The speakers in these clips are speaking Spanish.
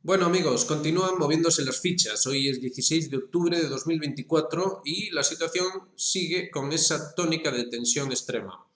Bueno amigos, continúan moviéndose las fichas. Hoy es 16 de octubre de 2024 y la situación sigue con esa tónica de tensión extrema.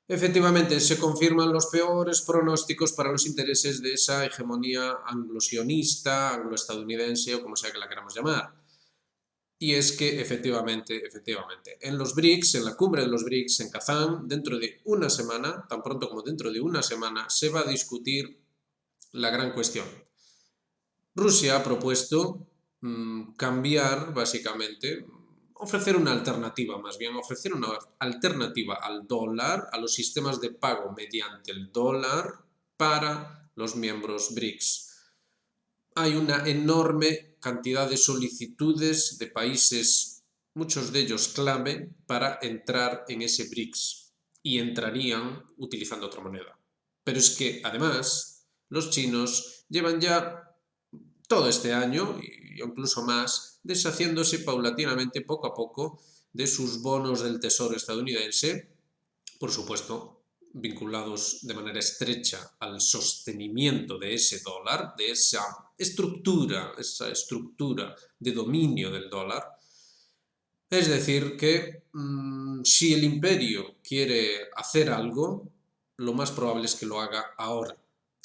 Efectivamente, se confirman los peores pronósticos para los intereses de esa hegemonía anglo-sionista, anglo-estadounidense o como sea que la queramos llamar. Y es que efectivamente, en los BRICS, en la cumbre de los BRICS en Kazán, dentro de una semana, tan pronto como dentro de una semana, se va a discutir la gran cuestión. Rusia ha propuesto cambiar, básicamente, ofrecer una alternativa, más bien, ofrecer una alternativa al dólar, a los sistemas de pago mediante el dólar para los miembros BRICS. Hay una enorme cantidad de solicitudes de países, muchos de ellos clave, para entrar en ese BRICS y entrarían utilizando otra moneda. Pero es que, además, los chinos llevan ya todo este año, y incluso más, deshaciéndose paulatinamente, poco a poco, de sus bonos del Tesoro estadounidense, por supuesto, vinculados de manera estrecha al sostenimiento de ese dólar, de esa estructura de dominio del dólar. Es decir, que si el imperio quiere hacer algo, lo más probable es que lo haga ahora,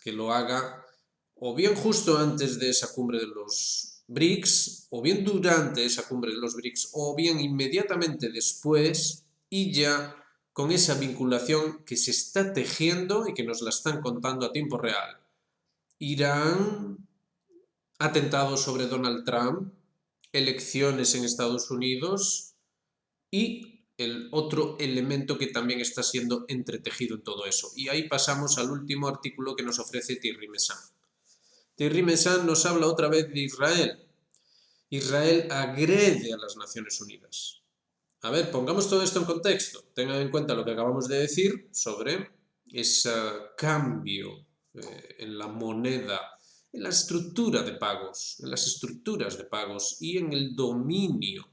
que lo haga o bien justo antes de esa cumbre de los BRICS, o bien durante esa cumbre de los BRICS, o bien inmediatamente después, y ya con esa vinculación que se está tejiendo y que nos la están contando a tiempo real. Irán, atentados sobre Donald Trump, elecciones en Estados Unidos y el otro elemento que también está siendo entretejido en todo eso. Y ahí pasamos al último artículo que nos ofrece Thierry Mesan. Thierry Mesan nos habla otra vez de Israel. Israel agrede a las Naciones Unidas. A ver, pongamos todo esto en contexto. Tengan en cuenta lo que acabamos de decir sobre ese cambio en la moneda, en la estructura de pagos, en las estructuras de pagos y en el dominio,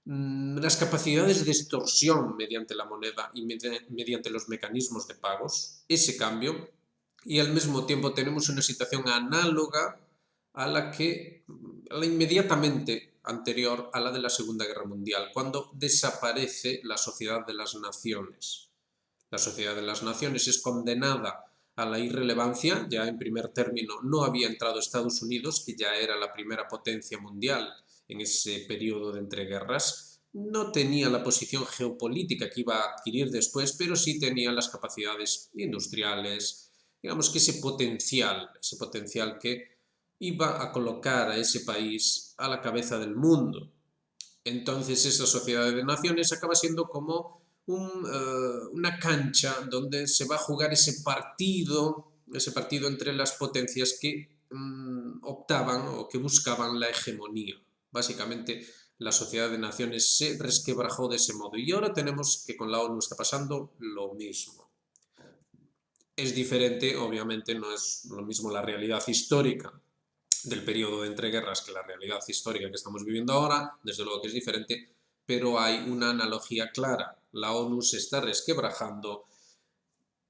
las capacidades de extorsión mediante la moneda y mediante los mecanismos de pagos, ese cambio, y al mismo tiempo tenemos una situación análoga a a la inmediatamente anterior a la de la Segunda Guerra Mundial, cuando desaparece la Sociedad de las Naciones. La Sociedad de las Naciones es condenada a la irrelevancia. Ya en primer término no había entrado Estados Unidos, que ya era la primera potencia mundial en ese periodo de entreguerras. No tenía la posición geopolítica que iba a adquirir después, pero sí tenía las capacidades industriales, digamos que ese potencial que iba a colocar a ese país a la cabeza del mundo. Entonces esa sociedad de naciones acaba siendo como una cancha donde se va a jugar ese partido entre las potencias que optaban o que buscaban la hegemonía. Básicamente la sociedad de naciones se resquebrajó de ese modo y ahora tenemos que con la ONU está pasando lo mismo. Es diferente, obviamente no es lo mismo la realidad histórica del periodo de entreguerras que la realidad histórica que estamos viviendo ahora, desde luego que es diferente, pero hay una analogía clara. La ONU se está resquebrajando.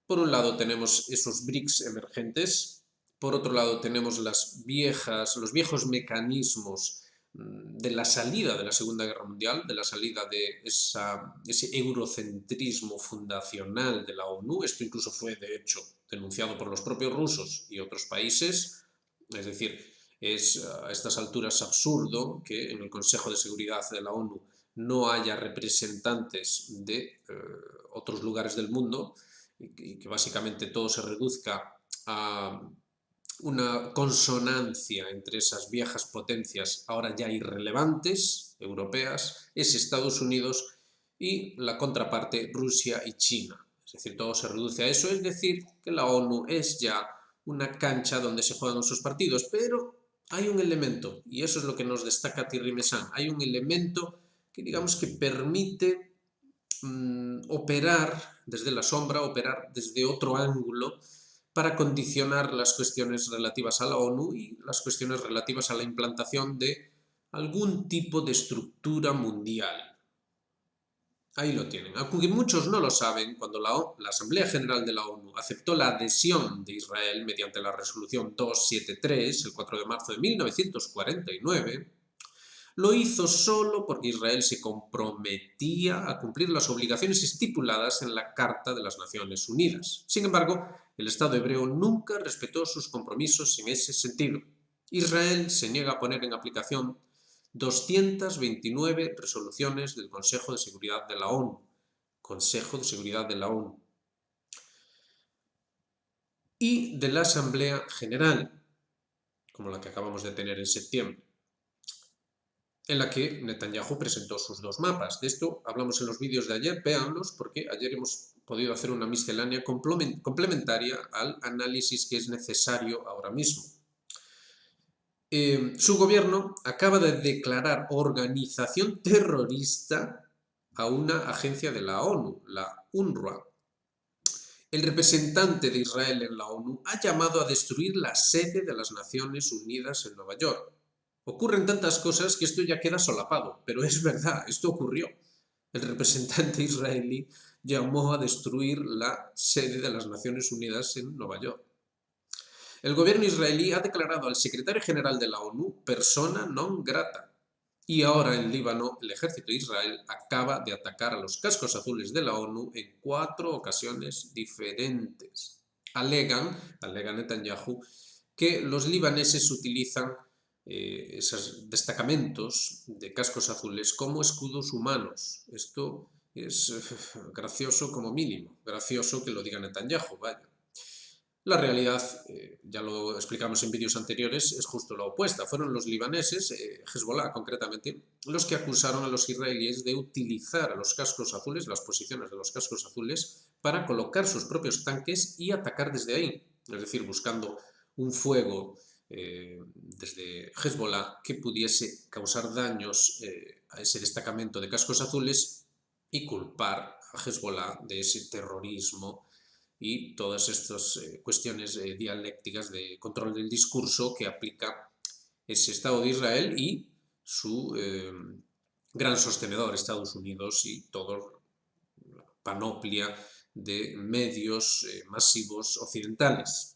Por un lado tenemos esos BRICS emergentes, por otro lado tenemos los viejos mecanismos de la salida de la Segunda Guerra Mundial, de la salida de ese eurocentrismo fundacional de la ONU. Esto incluso fue, de hecho, denunciado por los propios rusos y otros países. Es decir, es a estas alturas absurdo que en el Consejo de Seguridad de la ONU no haya representantes de otros lugares del mundo y que básicamente todo se reduzca a una consonancia entre esas viejas potencias ahora ya irrelevantes europeas, es Estados Unidos y la contraparte Rusia y China. Es decir, todo se reduce a eso, es decir, que la ONU es ya una cancha donde se juegan sus partidos, pero hay un elemento, y eso es lo que nos destaca Thierry Mesan, hay un elemento que digamos que permite operar desde la sombra, operar desde otro ángulo para condicionar las cuestiones relativas a la ONU y las cuestiones relativas a la implantación de algún tipo de estructura mundial. Ahí lo tienen. Aunque muchos no lo saben, cuando la Asamblea General de la ONU aceptó la adhesión de Israel mediante la resolución 273, el 4 de marzo de 1949, lo hizo solo porque Israel se comprometía a cumplir las obligaciones estipuladas en la Carta de las Naciones Unidas. Sin embargo, el Estado hebreo nunca respetó sus compromisos en ese sentido. Israel se niega a poner en aplicación 229 resoluciones del Consejo de Seguridad de la ONU. Consejo de Seguridad de la ONU. Y de la Asamblea General, como la que acabamos de tener en septiembre, en la que Netanyahu presentó sus dos mapas. De esto hablamos en los vídeos de ayer, véanlos, porque ayer hemos podido hacer una miscelánea complementaria al análisis que es necesario ahora mismo. Su gobierno acaba de declarar organización terrorista a una agencia de la ONU, la UNRWA. El representante de Israel en la ONU ha llamado a destruir la sede de las Naciones Unidas en Nueva York. Ocurren tantas cosas que esto ya queda solapado, pero es verdad, esto ocurrió. El representante israelí llamó a destruir la sede de las Naciones Unidas en Nueva York. El gobierno israelí ha declarado al secretario general de la ONU persona non grata. Y ahora en Líbano, el ejército de Israel acaba de atacar a los cascos azules de la ONU en 4 ocasiones diferentes. Alega Netanyahu, que los libaneses utilizan esos destacamentos de cascos azules como escudos humanos. Esto es gracioso como mínimo. Gracioso que lo diga Netanyahu, vaya. La realidad, ya lo explicamos en vídeos anteriores, es justo la opuesta. Fueron los libaneses, Hezbollah concretamente, los que acusaron a los israelíes de utilizar a los cascos azules, las posiciones de los cascos azules, para colocar sus propios tanques y atacar desde ahí. Es decir, buscando un fuego desde Hezbollah que pudiese causar daños a ese destacamento de cascos azules y culpar a Hezbollah de ese terrorismo y todas estas cuestiones dialécticas de control del discurso que aplica ese Estado de Israel y su gran sostenedor, Estados Unidos, y toda la panoplia de medios masivos occidentales.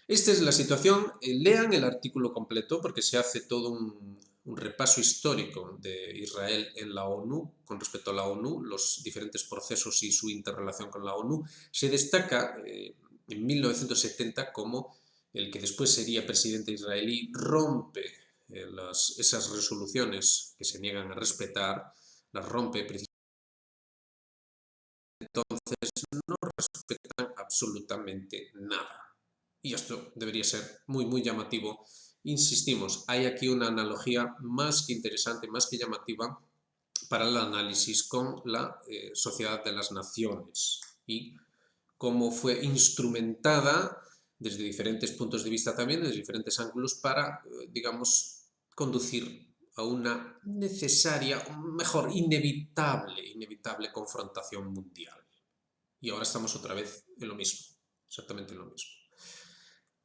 Esta es la situación. Lean el artículo completo porque se hace todo un repaso histórico de Israel en la ONU, con respecto a la ONU, los diferentes procesos y su interrelación con la ONU. Se destaca en 1970 como el que después sería presidente israelí rompe esas resoluciones que se niegan a respetar, las rompe precisamente. Entonces no respetan absolutamente nada. Y esto debería ser muy, muy llamativo. Insistimos, hay aquí una analogía más que interesante, más que llamativa para el análisis con la Sociedad de las Naciones y cómo fue instrumentada desde diferentes puntos de vista también, desde diferentes ángulos, para, digamos, conducir a una necesaria, mejor, inevitable confrontación mundial. Y ahora estamos otra vez en lo mismo, exactamente en lo mismo.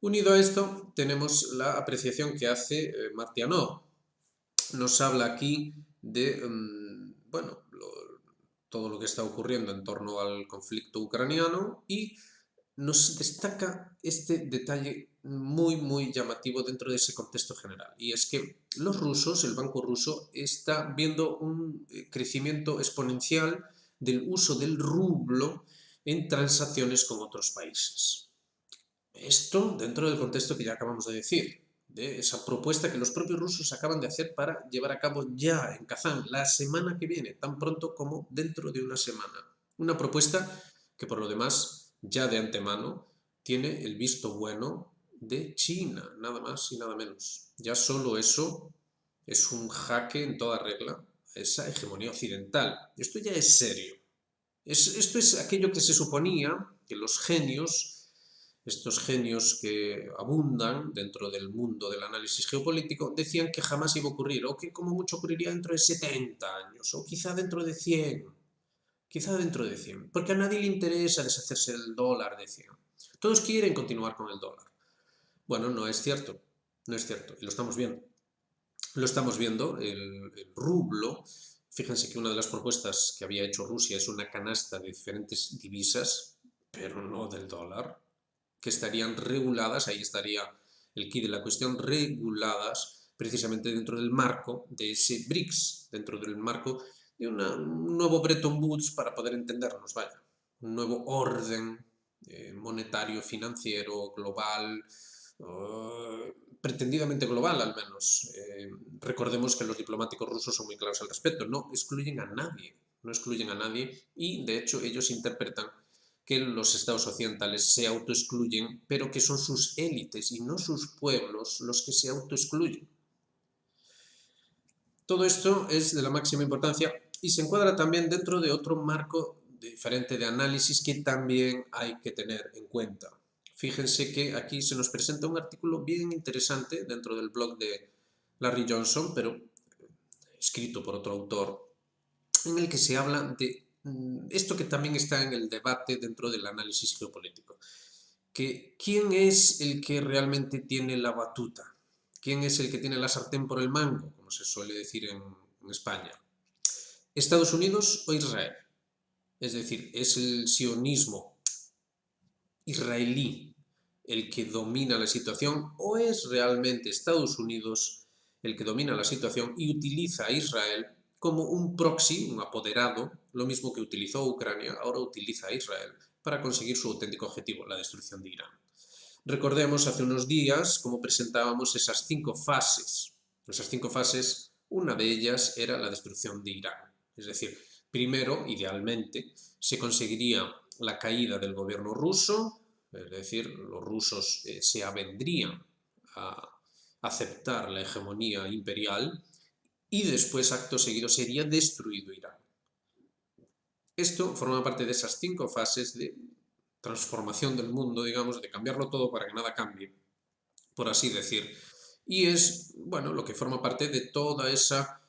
Unido a esto, tenemos la apreciación que hace Martianov. Nos habla aquí de, bueno, todo lo que está ocurriendo en torno al conflicto ucraniano y nos destaca este detalle muy, muy llamativo dentro de ese contexto general. Y es que los rusos, el Banco Ruso, está viendo un crecimiento exponencial del uso del rublo en transacciones con otros países. Esto dentro del contexto que ya acabamos de decir, de esa propuesta que los propios rusos acaban de hacer para llevar a cabo ya en Kazán, la semana que viene, tan pronto como dentro de una semana. Una propuesta que por lo demás, ya de antemano, tiene el visto bueno de China, nada más y nada menos. Ya solo eso es un jaque en toda regla a esa hegemonía occidental. Esto ya es serio. Esto es aquello que se suponía que los genios, estos genios que abundan dentro del mundo del análisis geopolítico, decían que jamás iba a ocurrir, o que como mucho ocurriría dentro de 70 años, o quizá dentro de 100, porque a nadie le interesa deshacerse del dólar, decían. Todos quieren continuar con el dólar. Bueno, no es cierto, y lo estamos viendo. Lo estamos viendo, el rublo Fíjense que una de las propuestas que había hecho Rusia es una canasta de diferentes divisas, pero no del dólar, que estarían reguladas, ahí estaría el quid de la cuestión, reguladas precisamente dentro del marco de ese BRICS, dentro del marco de un nuevo Bretton Woods, para poder entendernos, vaya, un nuevo orden monetario, financiero, global, pretendidamente global al menos. Recordemos que los diplomáticos rusos son muy claros al respecto, no excluyen a nadie, no excluyen a nadie y de hecho ellos interpretan que los estados occidentales se autoexcluyen, pero que son sus élites y no sus pueblos los que se autoexcluyen. Todo esto es de la máxima importancia y se encuadra también dentro de otro marco diferente de análisis que también hay que tener en cuenta. Fíjense que aquí se nos presenta un artículo bien interesante dentro del blog de Larry Johnson, pero escrito por otro autor, en el que se habla de esto que también está en el debate dentro del análisis geopolítico, que ¿quién es el que realmente tiene la batuta? ¿Quién es el que tiene la sartén por el mango, como se suele decir en España? ¿Estados Unidos o Israel? Es decir, ¿es el sionismo israelí el que domina la situación o es realmente Estados Unidos el que domina la situación y utiliza a Israel como un proxy, un apoderado, lo mismo que utilizó Ucrania, ahora utiliza a Israel para conseguir su auténtico objetivo, la destrucción de Irán? Recordemos hace unos días cómo presentábamos esas 5 fases. Esas 5 fases, una de ellas era la destrucción de Irán. Es decir, primero, idealmente, se conseguiría la caída del gobierno ruso, es decir, los rusos se avendrían a aceptar la hegemonía imperial y después, acto seguido, sería destruido Irán. Esto forma parte de esas 5 fases de transformación del mundo, digamos, de cambiarlo todo para que nada cambie, por así decir. Y es, bueno, lo que forma parte de toda esa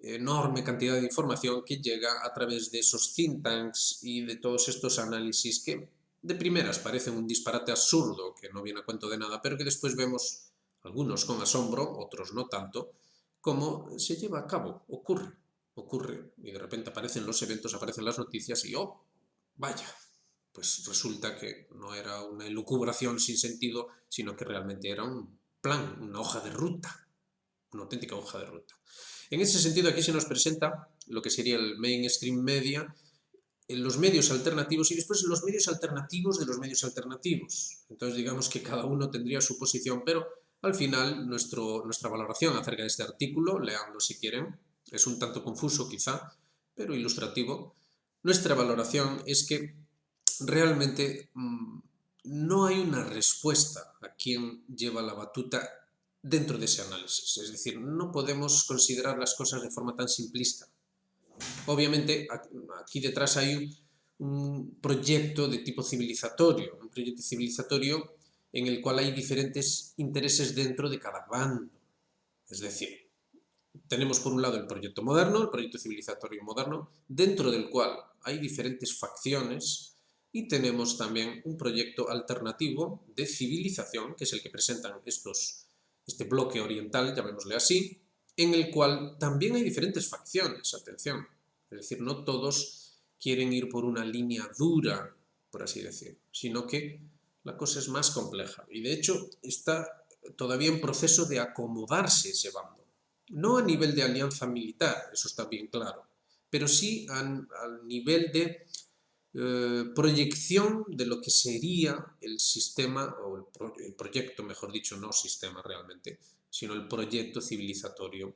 enorme cantidad de información que llega a través de esos think tanks y de todos estos análisis que de primeras parecen un disparate absurdo, que no viene a cuento de nada, pero que después vemos, algunos con asombro, otros no tanto, cómo se lleva a cabo, ocurre, y de repente aparecen los eventos, aparecen las noticias y ¡oh! Vaya, pues resulta que no era una elucubración sin sentido, sino que realmente era un plan, una hoja de ruta, una auténtica hoja de ruta. En ese sentido, aquí se nos presenta lo que sería el mainstream media, en los medios alternativos y después los medios alternativos de los medios alternativos. Entonces, digamos que cada uno tendría su posición, pero al final nuestra valoración acerca de este artículo, leanlo si quieren, es un tanto confuso quizá, pero ilustrativo. Nuestra valoración es que realmente no hay una respuesta a quién lleva la batuta dentro de ese análisis. Es decir, no podemos considerar las cosas de forma tan simplista. Obviamente, aquí detrás hay un proyecto de tipo civilizatorio, un proyecto civilizatorio en el cual hay diferentes intereses dentro de cada bando. Es decir, tenemos por un lado el proyecto moderno, el proyecto civilizatorio moderno, dentro del cual hay diferentes facciones, y tenemos también un proyecto alternativo de civilización, que es el que presentan este bloque oriental, llamémosle así, en el cual también hay diferentes facciones, atención. Es decir, no todos quieren ir por una línea dura, por así decir, sino que la cosa es más compleja. Y de hecho está todavía en proceso de acomodarse ese bando. No a nivel de alianza militar, eso está bien claro, pero sí al nivel de proyección de lo que sería el sistema, o el proyecto, mejor dicho, no sistema realmente, sino el proyecto civilizatorio,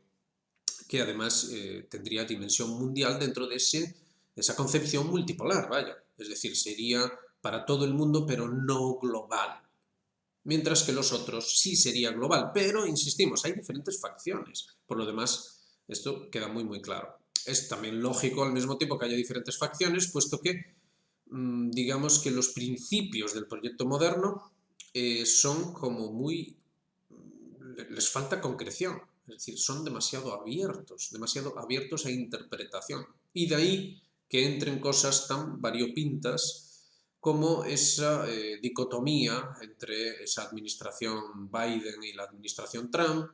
que además tendría dimensión mundial dentro de esa concepción multipolar, vaya. Es decir, sería para todo el mundo, pero no global. Mientras que los otros sí sería global, pero insistimos, hay diferentes facciones. Por lo demás, esto queda muy muy claro. Es también lógico al mismo tiempo que haya diferentes facciones, puesto que digamos que los principios del proyecto moderno son como muy... les falta concreción, es decir, son demasiado abiertos a interpretación. Y de ahí que entren cosas tan variopintas como esa dicotomía entre esa administración Biden y la administración Trump,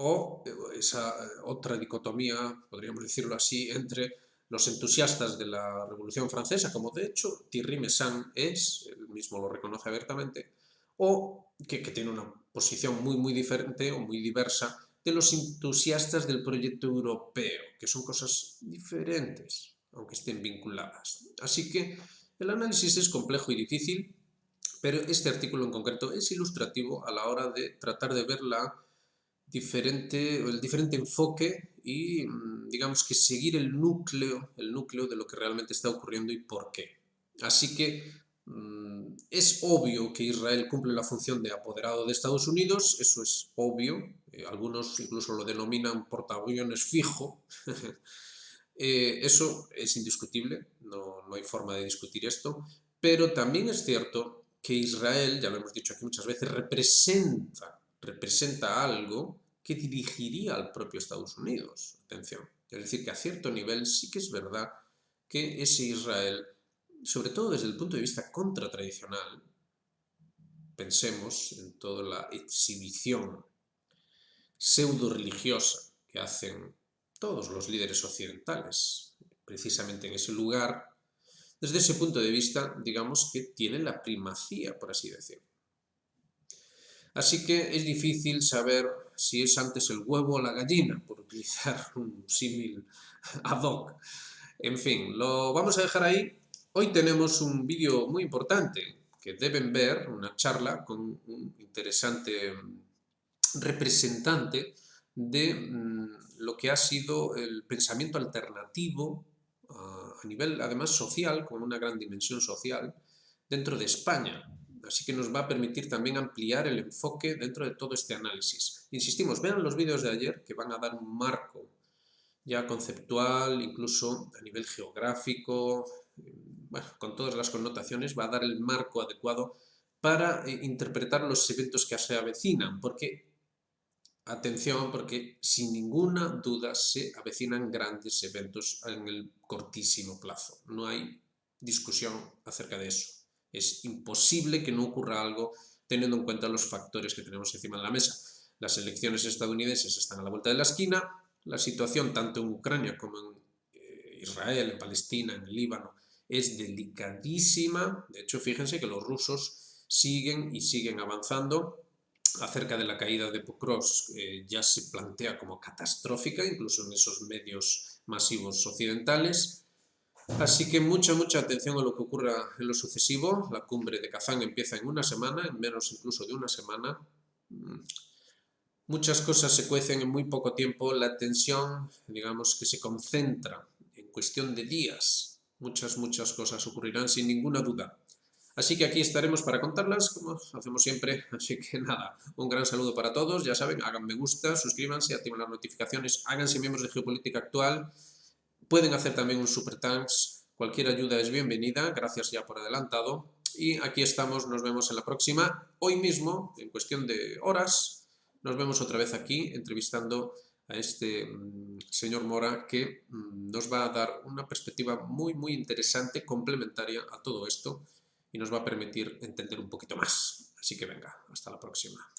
o esa otra dicotomía, podríamos decirlo así, entre los entusiastas de la Revolución Francesa, como de hecho Thierry Meyssan es, él mismo lo reconoce abiertamente, o que tiene una posición muy diferente o muy diversa de los entusiastas del proyecto europeo, que son cosas diferentes, aunque estén vinculadas. Así que el análisis es complejo y difícil, pero este artículo en concreto es ilustrativo a la hora de tratar de ver el diferente enfoque y digamos que seguir el núcleo de lo que realmente está ocurriendo y por qué. Así que es obvio que Israel cumple la función de apoderado de Estados Unidos, eso es obvio, algunos incluso lo denominan portaaviones fijo. Eso es indiscutible, no hay forma de discutir esto, pero también es cierto que Israel, ya lo hemos dicho aquí muchas veces, representa algo que dirigiría al propio Estados Unidos. Atención. Es decir, que a cierto nivel sí que es verdad que ese Israel, sobre todo desde el punto de vista contratradicional, pensemos en toda la exhibición pseudo-religiosa que hacen todos los líderes occidentales, precisamente en ese lugar, desde ese punto de vista, digamos que tiene la primacía, por así decirlo. Así que es difícil saber si es antes el huevo o la gallina, por utilizar un símil ad hoc. En fin, lo vamos a dejar ahí. Hoy tenemos un vídeo muy importante que deben ver, una charla con un interesante representante de lo que ha sido el pensamiento alternativo a nivel, además, social, con una gran dimensión social, dentro de España. Así que nos va a permitir también ampliar el enfoque dentro de todo este análisis. Insistimos, vean los vídeos de ayer que van a dar un marco ya conceptual, incluso a nivel geográfico, bueno, con todas las connotaciones, va a dar el marco adecuado para interpretar los eventos que se avecinan, porque atención, porque sin ninguna duda se avecinan grandes eventos en el cortísimo plazo. No hay discusión acerca de eso. Es imposible que no ocurra algo teniendo en cuenta los factores que tenemos encima de la mesa. Las elecciones estadounidenses están a la vuelta de la esquina, la situación tanto en Ucrania como en Israel, en Palestina, en el Líbano, es delicadísima. De hecho, fíjense que los rusos siguen y siguen avanzando. Acerca de la caída de Pokrovsk ya se plantea como catastrófica, incluso en esos medios masivos occidentales. Así que mucha atención a lo que ocurra en lo sucesivo. La cumbre de Kazán empieza en una semana, en menos incluso de una semana. Muchas cosas se cuecen en muy poco tiempo. La tensión, digamos, que se concentra en cuestión de días. Muchas cosas ocurrirán sin ninguna duda. Así que aquí estaremos para contarlas, como hacemos siempre. Así que nada, un gran saludo para todos. Ya saben, hagan me gusta, suscríbanse, activen las notificaciones, háganse miembros de Geopolítica Actual. Pueden hacer también un super thanks. Cualquier ayuda es bienvenida. Gracias ya por adelantado. Y aquí estamos, nos vemos en la próxima. Hoy mismo, en cuestión de horas, nos vemos otra vez aquí entrevistando a este señor Mora que nos va a dar una perspectiva muy interesante, complementaria a todo esto y nos va a permitir entender un poquito más. Así que venga, hasta la próxima.